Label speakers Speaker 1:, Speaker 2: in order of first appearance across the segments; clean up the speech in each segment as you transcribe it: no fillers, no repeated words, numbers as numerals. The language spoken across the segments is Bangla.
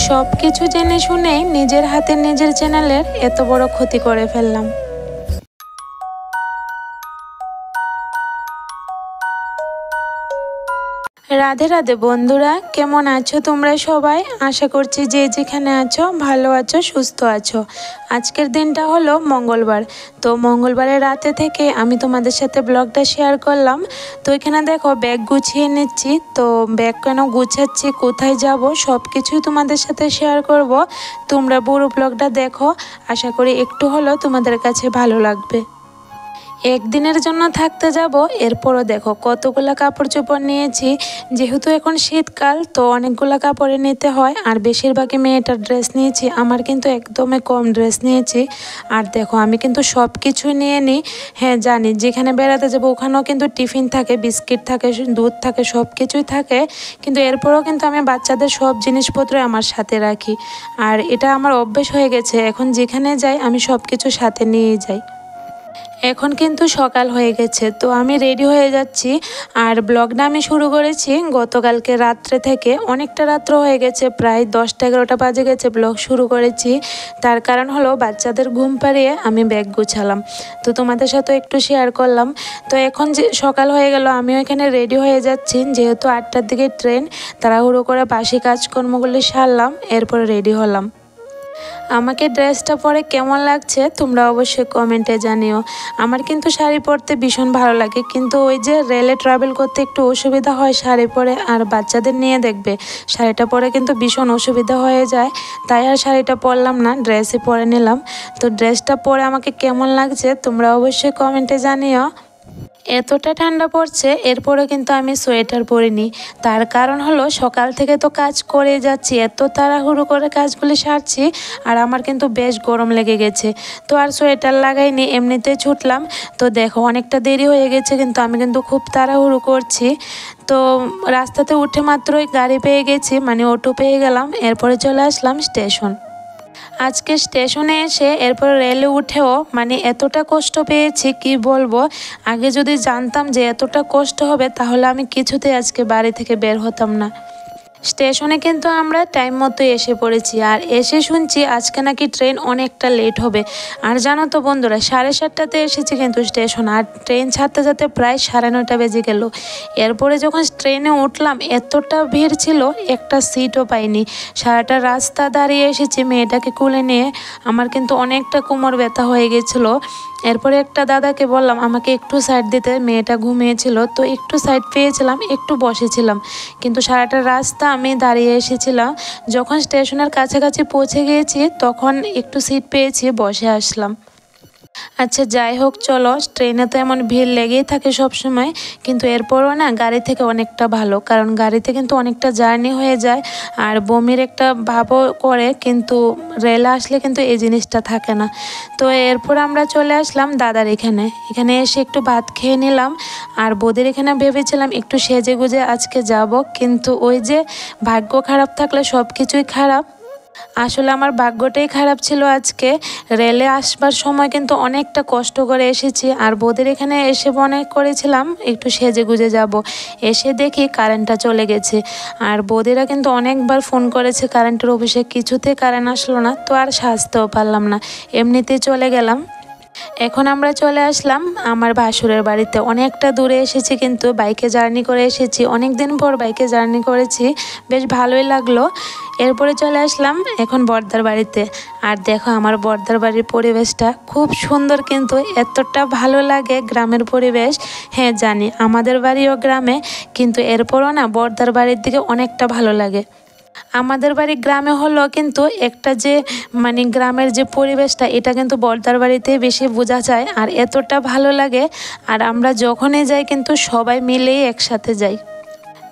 Speaker 1: সব কিছু জেনে শুনেই নিজের হাতে নিজের চ্যানেলের এত বড় ক্ষতি করে ফেললাম। রাধে রাধে বন্ধুরা, কেমন আছো তোমরা সবাই? আশা করছি যে যেখানে আছো ভালো আছো, সুস্থ আছো। আজকের দিনটা হলো মঙ্গলবার। তো মঙ্গলবারের রাতে থেকে আমি তোমাদের সাথে ব্লগটা শেয়ার করলাম। তো এখানে দেখো ব্যাগ গুছিয়ে নিচ্ছি। তো ব্যাগ কেন গুছাচ্ছি, কোথায় যাব, সব কিছুই তোমাদের সাথে শেয়ার করব। তোমরা পুরো ব্লগটা দেখো, আশা করি একটু হলেও তোমাদের কাছে ভালো লাগবে। একদিনের জন্য থাকতে যাব, এরপরও দেখো কতগুলা কাপড় চোপড় নিয়েছি। যেহেতু এখন শীতকাল, তো অনেকগুলা কাপড়ে নিতে হয়, আর বেশিরভাগই মেয়েটার ড্রেস নিয়েছি। আমার কিন্তু একদমই কম ড্রেস নিয়েছি। আর দেখো আমি কিন্তু সব কিছুই নিয়ে নিই। হ্যাঁ জানি, যেখানে বেড়াতে যাবো ওখানেও কিন্তু টিফিন থাকে, বিস্কিট থাকে, দুধ থাকে, সব কিছুই থাকে। কিন্তু এরপরেও কিন্তু আমি বাচ্চাদের সব জিনিসপত্র আমার সাথে রাখি। আর এটা আমার অভ্যেস হয়ে গেছে, এখন যেখানে যাই আমি সব কিছু সাথে নিয়ে যাই। এখন কিন্তু সকাল হয়ে গেছে, তো আমি রেডি হয়ে যাচ্ছি। আর ব্লগটা আমি শুরু করেছি গতকালকে রাত্রে থেকে। অনেকটা রাত্র হয়ে গেছে, প্রায় 10টা-11টা বাজে গেছে ব্লগ শুরু করেছি। তার কারণ হলো বাচ্চাদের ঘুম পাড়িয়ে আমি ব্যাগ গুছালাম, তো তোমাদের সাথে একটু শেয়ার করলাম। তো এখন যে সকাল হয়ে গেল, আমিও এখানে রেডি হয়ে যাচ্ছি, যেহেতু 8টার দিকে ট্রেন। তাড়াহুড়ো করে বাসি কাজকর্মগুলি সারলাম, এরপরে রেডি হলাম। আমাকে ড্রেসটা পরে কেমন লাগছে তোমরা অবশ্যই কমেন্টে জানিও। আমার কিন্তু শাড়ি পরতে ভীষণ ভালো লাগে, কিন্তু ওই যে রেলে ট্রাভেল করতে একটু অসুবিধা হয় শাড়ি পরে। আর বাচ্চাদের নিয়ে দেখবে শাড়িটা পরে কিন্তু ভীষণ অসুবিধা হয়ে যায়, তাই আর শাড়িটা পরলাম না, ড্রেসই পরে নিলাম। তো ড্রেসটা পরে আমাকে কেমন লাগছে তোমরা অবশ্যই কমেন্টে জানিও। এতটা ঠান্ডা পড়ছে, এরপরে কিন্তু আমি সোয়েটার পরিনি। তার কারণ হলো সকাল থেকে তো কাজ করে যাচ্ছি, এত তাড়াহুড়ো করে কাজগুলি সারছি, আর আমার কিন্তু বেশ গরম লেগে গেছে। তো আর সোয়েটার লাগাইনি, এমনিতেই ছুটলাম। তো দেখো অনেকটা দেরি হয়ে গেছে, কিন্তু আমি কিন্তু খুব তাড়াহুড়ো করছি। তো রাস্তাতে উঠে মাত্রই গাড়ি পেয়ে গেছি, মানে অটো পেয়ে গেলাম। এরপরে চলে আসলাম স্টেশন। আজকে স্টেশনে এসে এরপর রেলে উঠেও মানে এতটা কষ্ট পেয়েছি কি বলবো। আগে যদি জানতাম যে এতটা কষ্ট হবে, তাহলে আমি কিছুতেই আজকে বাড়ি থেকে বের হতাম না। স্টেশনে কিন্তু আমরা টাইম মতো এসে পড়েছি, আর এসে শুনছি আজকে নাকি ট্রেন অনেকটা লেট হবে। আর জানো তো বন্ধুরা, 7:30টাতে এসেছি কিন্তু স্টেশন, আর ট্রেন ছাড়তে ছাড়তে প্রায় 9:30 বেজে গেল। এরপরে যখন ট্রেনে উঠলাম, এতটা ভিড় ছিল, একটা সিটও পাইনি। সারাটা রাস্তা দাঁড়িয়ে এসেছি মেয়েটাকে কোলে নিয়ে। আমার কিন্তু অনেকটা কোমর ব্যথা হয়ে গেছিলো। এরপরে একটা দাদাকে বললাম আমাকে একটু সাইড দিতে, মেয়েটা ঘুমিয়েছিল, তো একটু সাইড পেয়েছিলাম, একটু বসেছিলাম। কিন্তু সারাটা রাস্তা আমি দাঁড়িয়ে এসেছিলাম। যখন স্টেশনের কাছাকাছি পৌঁছে গিয়েছি, তখন একটু সিট পেয়েছি, বসে আসলাম। আচ্ছা যাই হোক, চলো, ট্রেনে তো এমন ভিড় লেগেই থাকে সব সময়, কিন্তু এরপরও না গাড়ি থেকে অনেকটা ভালো, কারণ গাড়িতে কিন্তু অনেকটা জার্নি হয়ে যায়, আর বমির একটা ভাবও করে, কিন্তু রেলে আসলে কিন্তু এই জিনিসটা থাকে না। তো এরপর আমরা চলে আসলাম দাদার এখানে এসে একটু ভাত খেয়ে নিলাম। আর বৌদির এখানে ভেবেছিলাম একটু সেজে গুজে আজকে যাব, কিন্তু ওই যে ভাগ্য খারাপ থাকলে সব কিছুই খারাপ। আসলে আমার ভাগ্যটাই খারাপ ছিল আজকে। রেলে আসবার সময় কিন্তু অনেকটা কষ্ট করে এসেছি, আর বৌদির এখানে এসে মনে করেছিলাম একটু সেজে গুজে যাব। এসে দেখি কারেন্টটা চলে গেছে। আর বৌদিরা কিন্তু অনেকবার ফোন করেছে কারেন্টের অফিসে, কিছুতে কারেন্ট আসলো না। তো আর সাজতেও পারলাম না, এমনিতেই চলে গেলাম। এখন আমরা চলে আসলাম আমার ভাসুরের বাড়িতে। অনেকটা দূরে এসেছি, কিন্তু বাইকে জার্নি করে এসেছি, অনেক দিন পর বাইকে জার্নি করেছি, বেশ ভালোই লাগলো। এরপরে চলে আসলাম এখন বর্দার বাড়িতে। আর দেখো আমার বর্দার বাড়ির পরিবেশটা খুব সুন্দর, কিন্তু এতটা ভালো লাগে গ্রামের পরিবেশ। হ্যাঁ জানি আমাদের বাড়িও গ্রামে, কিন্তু এরপরও না বর্দার বাড়ির দিকে অনেকটা ভালো লাগে। আমাদের বাড়ি গ্রামে হলো, কিন্তু একটা যে মানে গ্রামের যে পরিবেশটা, এটা কিন্তু বর্দার বাড়িতে বেশি বোঝা যায়, আর এতটা ভালো লাগে। আর আমরা যখনই যাই কিন্তু সবাই মিলেই একসাথে যাই।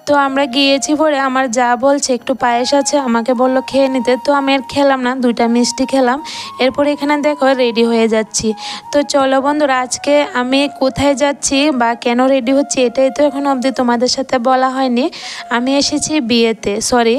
Speaker 1: তো আমরা গিয়েছি পরে আমার যা বলছে একটু পায়েস আছে, আমাকে বলল খেয়ে নিতে। তো আমি আর খেলাম না, 2টা মিষ্টি খেলাম। এরপর এখানে দেখো রেডি হয়ে যাচ্ছি। তো চলো বন্ধুরা, আজকে আমি কোথায় যাচ্ছি বা কেন রেডি হচ্ছি এটাই তো এখন অবধি তোমাদের সাথে বলা হয়নি। আমি এসেছি বিয়েতে, সরি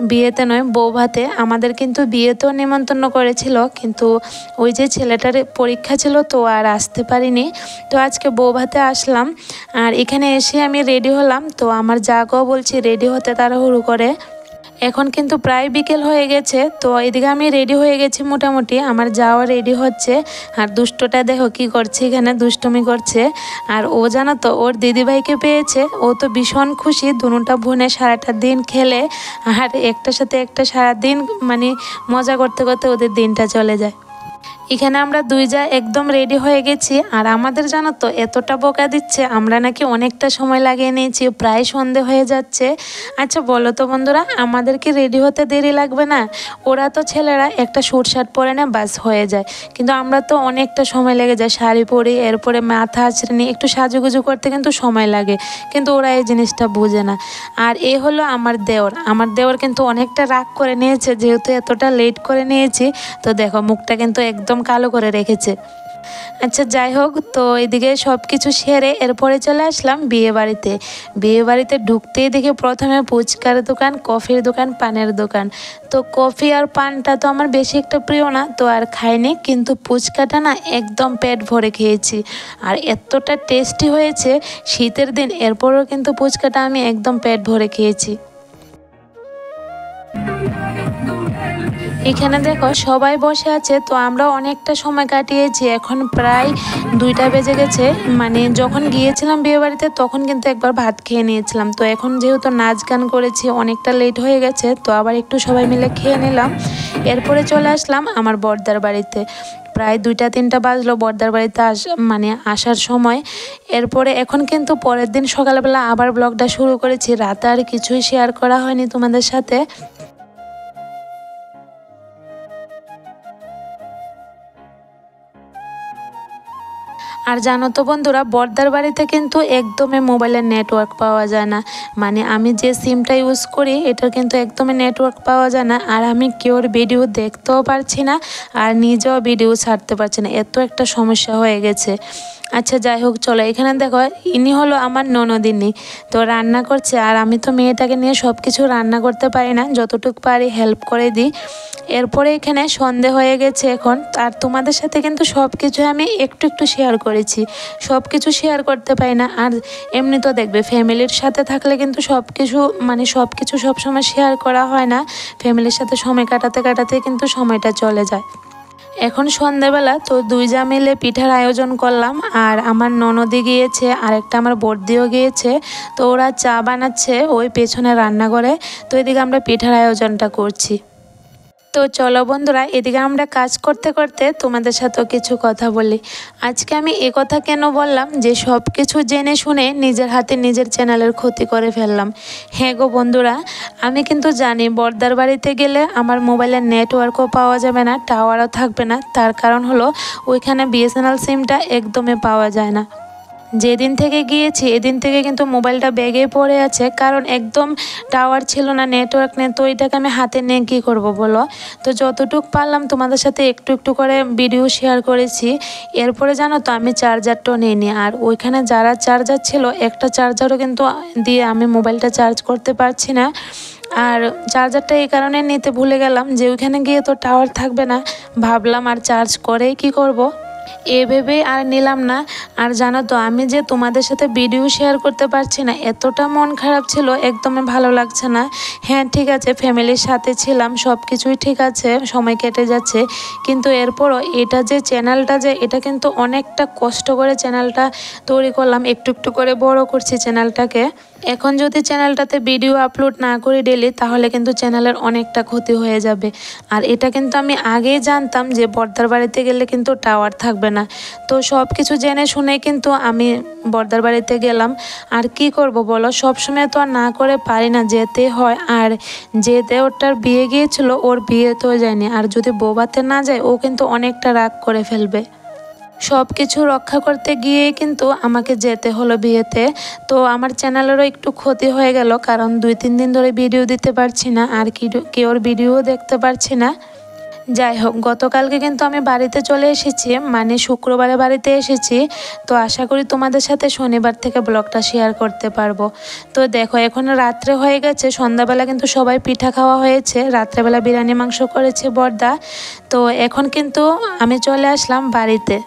Speaker 1: বিয়েতে নয়, বৌভাতে। আমাদের কিন্তু বিয়েতেও নিমন্ত্রণ করেছিল, কিন্তু ওই যে ছেলেটার পরীক্ষা ছিল, তো আর আসতে পারিনি। তো আজকে বৌভাতে আসলাম। আর এখানে এসে আমি রেডি হলাম। তো আমার যা বলছি রেডি হতে তাড়াহুড়ো করে। এখন কিন্তু প্রায় বিকেল হয়ে গেছে। তো এদিকে আমি রেডি হয়ে গেছি মোটামুটি, আমার যাওয়া রেডি হচ্ছে। আর দুষ্টটা দেখো কি করছে, এখানে দুষ্টুমি করছে। আর ও জানো তো ওর দিদিভাইকে পেয়েছে, ও তো ভীষণ খুশি। দুটা বোনে সারাটা দিন খেলে আর একটার সাথে একটা সারাদিন মানে মজা করতে করতে ওদের দিনটা চলে যায়। এখানে আমরা দুই যা একদম রেডি হয়ে গেছি। আর আমাদের জানো তো এতটা বকা দিচ্ছে, আমরা নাকি অনেকটা সময় লাগিয়ে নিয়েছি, প্রায় সন্ধে হয়ে যাচ্ছে। আচ্ছা বলো তো বন্ধুরা, আমাদের কি রেডি হতে দেরি লাগবে না? ওরা তো ছেলেরা একটা স্যুট শার্ট পরে না বাস হয়ে যায়, কিন্তু আমরা তো অনেকটা সময় লেগে যায়। শাড়ি পরি, এরপরে মাথা আঁচড়ে নিয়ে একটু সাজুগুজু করতে কিন্তু সময় লাগে, কিন্তু ওরা এই জিনিসটা বুঝে না। আর এ হলো আমার দেওর। আমার দেওর কিন্তু অনেকটা রাগ করে নিয়েছে, যেহেতু এতটা লেট করে নিয়েছি। তো দেখো মুখটা কিন্তু একদম কালো করে রেখেছে। আচ্ছা যাই হোক, তো এদিকে সব কিছু সেরে এরপরে চলে আসলাম বিয়ে বাড়িতে। বিয়ে বাড়িতে ঢুকতেই দেখি প্রথমে ফুচকার দোকান, কফির দোকান, পানের দোকান। তো কফি আর পানটা তো আমার বেশি একটা প্রিয় না, তো আর খাইনি, কিন্তু ফুচকাটা না একদম পেট ভরে খেয়েছি। আর এতটা টেস্টি হয়েছে শীতের দিন, এরপরও কিন্তু ফুচকাটা আমি একদম পেট ভরে খেয়েছি। এখানে দেখো সবাই বসে আছে, তো আমরা অনেকটা সময় কাটিয়েছি। এখন প্রায় 2টা বেজে গেছে। মানে যখন গিয়েছিলাম বিয়ে বাড়িতে তখন কিন্তু একবার ভাত খেয়ে নিয়েছিলাম। তো এখন যেহেতু নাচ গান করেছি, অনেকটা লেট হয়ে গেছে, তো আবার একটু সবাই মিলে খেয়ে নিলাম। এরপরে চলে আসলাম আমার বড়দার বাড়িতে। প্রায় 2টা-3টা বাজলো বড়দার বাড়িতে আসার সময়। এরপরে এখন কিন্তু পরের দিন সকালবেলা আবার ব্লগটা শুরু করেছি। রাতে আর কিছুই শেয়ার করা হয়নি তোমাদের সাথে। আর জানো তো বন্ধুরা, বড়দার বাড়িতে কিন্তু একদমই মোবাইলের নেটওয়ার্ক পাওয়া যায় না। মানে আমি যে সিমটা ইউজ করি এটার কিন্তু একদমই নেটওয়ার্ক পাওয়া যায় না। আর আমি কেউর ভিডিও দেখতেও পারছি না, আর নিজেও ভিডিও ছাড়তে পারছি না, এত একটা সমস্যা হয়ে গেছে। আচ্ছা যাই হোক, চলো এখানে দেখো ইনি হলো আমার ননদিনী। তো রান্না করছে, আর আমি তো মেয়েটাকে নিয়ে সব কিছু রান্না করতে পারি না, যতটুকু পারি হেল্প করে দিই। এরপরে এখানে সন্ধে হয়ে গেছে এখন। আর তোমাদের সাথে কিন্তু সব কিছু আমি একটু একটু শেয়ার করেছি, সব কিছু শেয়ার করতে পারি না। আর এমনি তো দেখবে ফ্যামিলির সাথে থাকলে কিন্তু সব কিছু সবসময় শেয়ার করা হয় না। ফ্যামিলির সাথে সময় কাটাতে কাটাতে কিন্তু সময়টা চলে যায়। এখন সন্ধ্যাবেলা তো 2 যা মিলে পিঠার আয়োজন করলাম। আর আমার ননদি গিয়েছে, আর একটা আমার বড়দিও গিয়েছে। তো ওরা চা বানাচ্ছে ওই পেছনে রান্নাঘরে। তো এদিকে আমরা পিঠার আয়োজনটা করছি। তো চলো বন্ধুরা, এদিকে আমরা কাজ করতে করতে তোমাদের সাথেও কিছু কথা বলি। আজকে আমি কথা কেন বললাম যে সব কিছু জেনে শুনে নিজের হাতে নিজের চ্যানেলের ক্ষতি করে ফেললাম। হ্যাঁ গো বন্ধুরা, আমি কিন্তু জানি বড়দার বাড়িতে গেলে আমার মোবাইলের নেটওয়ার্কও পাওয়া যাবে না, টাওয়ারও থাকবে না। তার কারণ হলো ওইখানে বিএসএনএল সিমটা একদমই পাওয়া যায় না। যেদিন থেকে গিয়েছি এদিন থেকে কিন্তু মোবাইলটা ব্যাগে পড়ে আছে, কারণ একদম টাওয়ার ছিল না, নেটওয়ার্ক নেই। তো এটাকে আমি হাতে নিয়ে কী করব বলো? তো যতটুকু পারলাম তোমাদের সাথে একটু একটু করে ভিডিও শেয়ার করেছি। এরপরে জানো তো আমি চার্জারটাও নিইনি, আর ওইখানে যারা চার্জার ছিল একটা চার্জারও কিন্তু দিয়ে আমি মোবাইলটা চার্জ করতে পারছি না। আর চার্জারটা এই কারণে নিতে ভুলে গেলাম যে ওইখানে গিয়ে তো টাওয়ার থাকবে না, ভাবলাম আর চার্জ করেই কি করব, ভেবেই আর নিলাম না। আর জানো তো আমি যে তোমাদের সাথে ভিডিও শেয়ার করতে পারছি না, এতটা মন খারাপ ছিল, একদমই ভালো লাগছে না। হ্যাঁ ঠিক আছে, ফ্যামিলির সাথে ছিলাম, সব কিছুই ঠিক আছে, সময় কেটে যাচ্ছে, কিন্তু এরপরও এটা যে চ্যানেলটা যে এটা কিন্তু অনেকটা কষ্ট করে চ্যানেলটা তৈরি করলাম, একটু একটু করে বড় করছি চ্যানেলটাকে। এখন যদি চ্যানেলটাতে ভিডিও আপলোড না করি ডেলি, তাহলে কিন্তু চ্যানেলের অনেকটা ক্ষতি হয়ে যাবে। আর এটা কিন্তু আমি আগেই জানতাম যে বড়দার বাড়িতে গেলে কিন্তু টাওয়ার থাকবে না। তো সব কিছু জেনে শুনে কিন্তু আমি বড়দার বাড়িতে গেলাম। আর কি করব বলো, সবসময় তো আর না করে পারি না, যেতে হয়। আর যে দেওরটার বিয়ে গিয়েছিল ওর বিয়েতেও যায়নি, আর যদি বৌভাতে না যায় ও কিন্তু অনেকটা রাগ করে ফেলবে। সব কিছু রক্ষা করতে গিয়ে কিন্তু আমাকে যেতে হলো বিয়েতে। তো আমার চ্যানেলেরও একটু ক্ষতি হয়ে গেল, কারণ 2-3 দিন ধরে ভিডিও দিতে পারছি না, আর কেউর ভিডিও দেখতে পারছি না। যাই হোক, গতকালকে কিন্তু আমি বাড়িতে চলে এসেছি, মানে শুক্রবারে বাড়িতে এসেছি। তো আশা করি তোমাদের সাথে শনিবার থেকে ব্লগটা শেয়ার করতে পারবো। তো দেখো এখন রাত্রে হয়ে গেছে, সন্ধ্যাবেলা কিন্তু সবাই পিঠা খাওয়া হয়েছে, রাত্রেবেলা বিরিয়ানি মাংস করেছে বড়দা। তো এখন কিন্তু আমি চলে আসলাম বাড়িতে।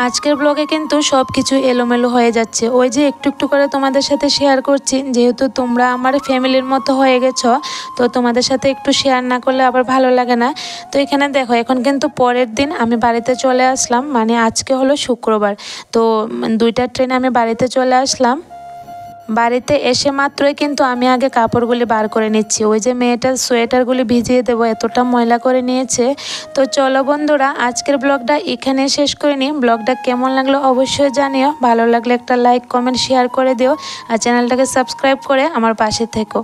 Speaker 1: আজকের ব্লগে কিন্তু সব কিছু এলোমেলো হয়ে যাচ্ছে, ওই যে একটু একটু করে তোমাদের সাথে শেয়ার করছি, যেহেতু তোমরা আমার ফ্যামিলির মতো হয়ে গেছো, তো তোমাদের সাথে একটু শেয়ার না করলে আবার ভালো লাগে না। তো এখানে দেখো, এখন কিন্তু পরের দিন আমি বাড়িতে চলে আসলাম, মানে আজকে হলো শুক্রবার। তো 2টা ট্রেনে আমি বাড়িতে চলে আসলাম। বাড়িতে এসে মাত্রই কিন্তু আমি আগে কাপড়গুলি বার করে নিচ্ছি, ওই যে মেয়েটার সোয়েটারগুলি ভিজিয়ে দেবো, এতটা ময়লা করে নিয়েছে। তো চলো বন্ধুরা, আজকের ব্লগটা এখানে শেষ করে নিই। ব্লগটা কেমন লাগলো অবশ্যই জানিও, ভালো লাগলে একটা লাইক কমেন্ট শেয়ার করে দিও, আর চ্যানেলটাকে সাবস্ক্রাইব করে আমার পাশে থেকো।